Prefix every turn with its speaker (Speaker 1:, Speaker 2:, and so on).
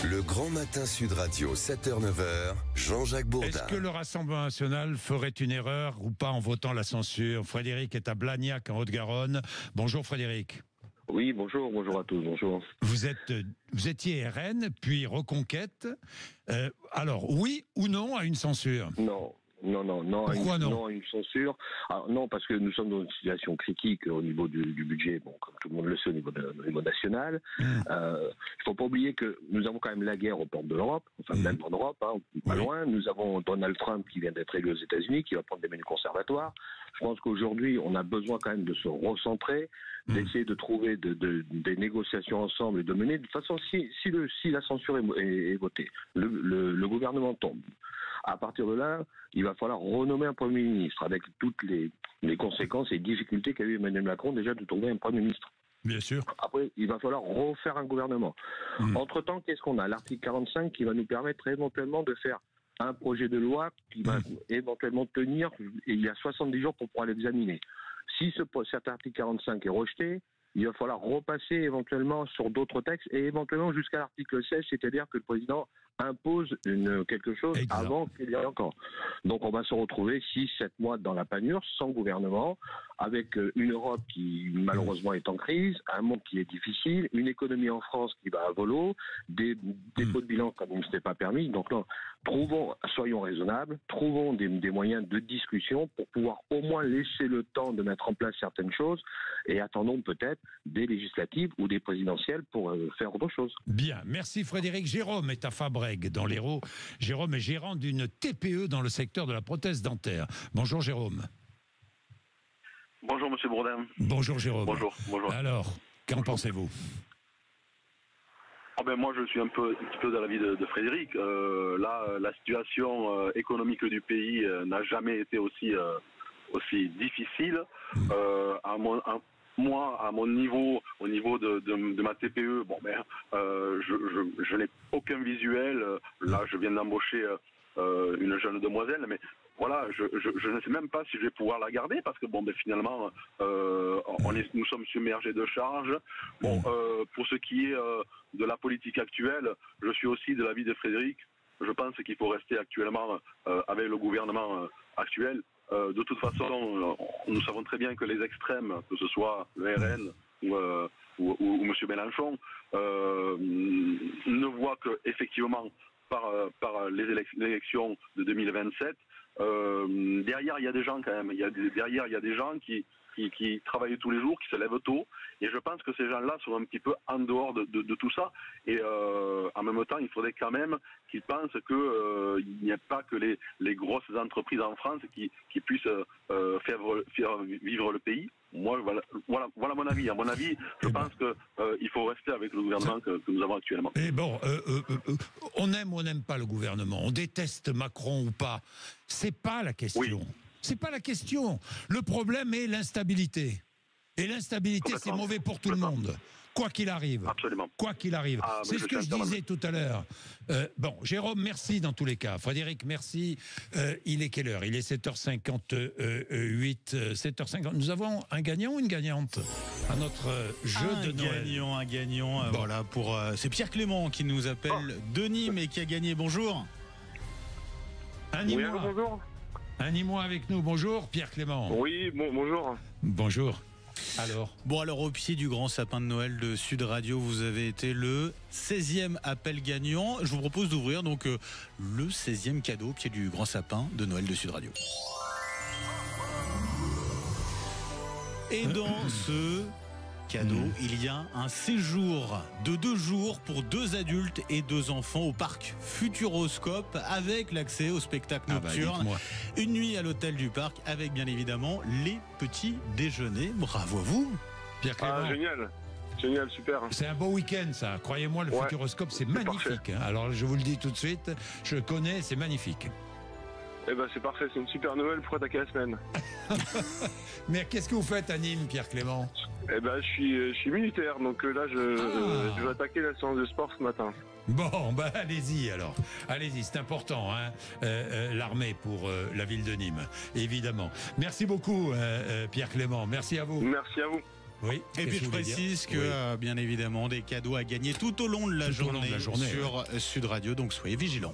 Speaker 1: Le Grand Matin Sud Radio, 7h-9h, Jean-Jacques Bourdin.
Speaker 2: Est-ce que le Rassemblement National ferait une erreur ou pas en votant la censure? Frédéric est à Blagnac, en Haute-Garonne. Bonjour Frédéric.
Speaker 3: Oui, bonjour à tous, bonjour.
Speaker 2: Vous étiez RN, puis Reconquête. Alors, oui ou non à une censure?
Speaker 3: Non.
Speaker 2: Pourquoi non?
Speaker 3: Non à une censure. Alors, non, parce que nous sommes dans une situation critique au niveau du budget, bon, comme tout le monde le sait au niveau national. Il ne faut pas oublier que nous avons quand même la guerre aux portes de l'Europe, enfin même en Europe, pas loin. Nous avons Donald Trump qui vient d'être élu aux États-Unis, qui va prendre des menus conservatoires. Je pense qu'aujourd'hui, on a besoin quand même de se recentrer, d'essayer de trouver des négociations ensemble et de mener. De toute façon, si la censure est votée, le gouvernement tombe. À partir de là, il va falloir renommer un Premier ministre avec toutes les conséquences et difficultés qu'a eu Emmanuel Macron déjà de trouver un Premier ministre.
Speaker 2: Bien sûr.
Speaker 3: Après, il va falloir refaire un gouvernement. Entre-temps, qu'est-ce qu'on a? L'article 45 qui va nous permettre éventuellement de faire un projet de loi qui va éventuellement tenir, et il y a 70 jours pour pouvoir l'examiner. Si cet article 45 est rejeté, il va falloir repasser éventuellement sur d'autres textes et éventuellement jusqu'à l'article 16, c'est-à-dire que le président impose quelque chose avant qu'il y ait encore. Donc on va se retrouver 6-7 mois dans la panure, sans gouvernement, avec une Europe qui malheureusement est en crise, un monde qui est difficile, une économie en France qui va à volo, des dépôts de bilan comme il ne s'était pas permis. Donc non, soyons raisonnables, trouvons des moyens de discussion pour pouvoir au moins laisser le temps de mettre en place certaines choses et attendons peut-être des législatives ou des présidentielles pour faire autre chose.
Speaker 2: Bien, merci Frédéric. Jérôme est à Fabrègues dans l'Hérault. Jérôme est gérant d'une TPE dans le secteur de la prothèse dentaire. Bonjour Jérôme.
Speaker 4: Bonjour Monsieur Bourdin.
Speaker 2: Bonjour Jérôme.
Speaker 4: Bonjour.
Speaker 2: Alors, qu'en pensez-vous?
Speaker 4: Moi je suis un petit peu de l'avis de Frédéric. Là, la situation économique du pays n'a jamais été aussi difficile. Moi, à mon niveau, au niveau de ma TPE, je n'ai aucun visuel. Là, je viens d'embaucher une jeune demoiselle, mais voilà, je ne sais même pas si je vais pouvoir la garder parce que finalement, nous sommes submergés de charges. Pour ce qui est de la politique actuelle, je suis aussi de l'avis de Frédéric. Je pense qu'il faut rester actuellement avec le gouvernement actuel. De toute façon, nous savons très bien que les extrêmes, que ce soit le RN ou M. Mélenchon, ne voient que effectivement par les élections de 2027. Derrière, il y a des gens quand même. Derrière, il y a des gens qui travaillent tous les jours, qui se lèvent tôt. Et je pense que ces gens-là sont un petit peu en dehors de tout ça. Et en même temps, il faudrait quand même qu'ils pensent qu'il n'y a pas que les grosses entreprises en France qui puissent faire vivre le pays. Moi, voilà mon avis. À mon avis, je pense qu'il faut rester avec le gouvernement que nous avons actuellement.
Speaker 2: Mais bon, on aime ou on n'aime pas le gouvernement, on déteste Macron ou pas, c'est pas la question. Oui. C'est pas la question. Le problème est l'instabilité. Et l'instabilité, c'est mauvais pour tout le monde. Quoi qu'il arrive.
Speaker 4: Absolument.
Speaker 2: Quoi qu'il arrive. C'est ce que je disais tout à l'heure. Jérôme, merci dans tous les cas. Frédéric, merci. Il est quelle heure? Il est 7h58. 7h50. Nous avons un gagnant ou une gagnante à notre jeu de Noël?
Speaker 5: Un gagnant. Voilà, c'est Pierre Clément qui nous appelle de Nîmes et qui a gagné. Bonjour.
Speaker 3: Bonjour.
Speaker 2: Anime-moi avec nous. Bonjour, Pierre Clément.
Speaker 3: Oui, bonjour.
Speaker 2: Bonjour. Alors,
Speaker 5: au pied du grand sapin de Noël de Sud Radio, vous avez été le 16e appel gagnant. Je vous propose d'ouvrir donc le 16e cadeau au pied du grand sapin de Noël de Sud Radio. Et dans ce cadeau, il y a un séjour de 2 jours pour 2 adultes et 2 enfants au parc Futuroscope avec l'accès au spectacle nocturne. Une nuit à l'hôtel du parc avec bien évidemment les petits déjeuners. Bravo à vous,
Speaker 2: Pierre Clément.
Speaker 3: Génial, super.
Speaker 2: C'est un beau week-end, ça. Croyez-moi, le Futuroscope, c'est magnifique. Alors, je vous le dis tout de suite, je connais, c'est magnifique.
Speaker 3: C'est parfait, c'est une super nouvelle pour attaquer la semaine.
Speaker 2: Mais qu'est-ce que vous faites à Nîmes, Pierre Clément?
Speaker 3: Je suis militaire, donc là, je vais attaquer la séance de sport ce matin.
Speaker 2: Bon, allez-y alors. Allez-y, c'est important, l'armée pour la ville de Nîmes, évidemment. Merci beaucoup, Pierre Clément. Merci à vous.
Speaker 3: Merci à vous.
Speaker 2: Oui.
Speaker 5: Et puis je précise que, bien évidemment, des cadeaux à gagner tout au long de la journée sur Sud Radio, donc soyez vigilants.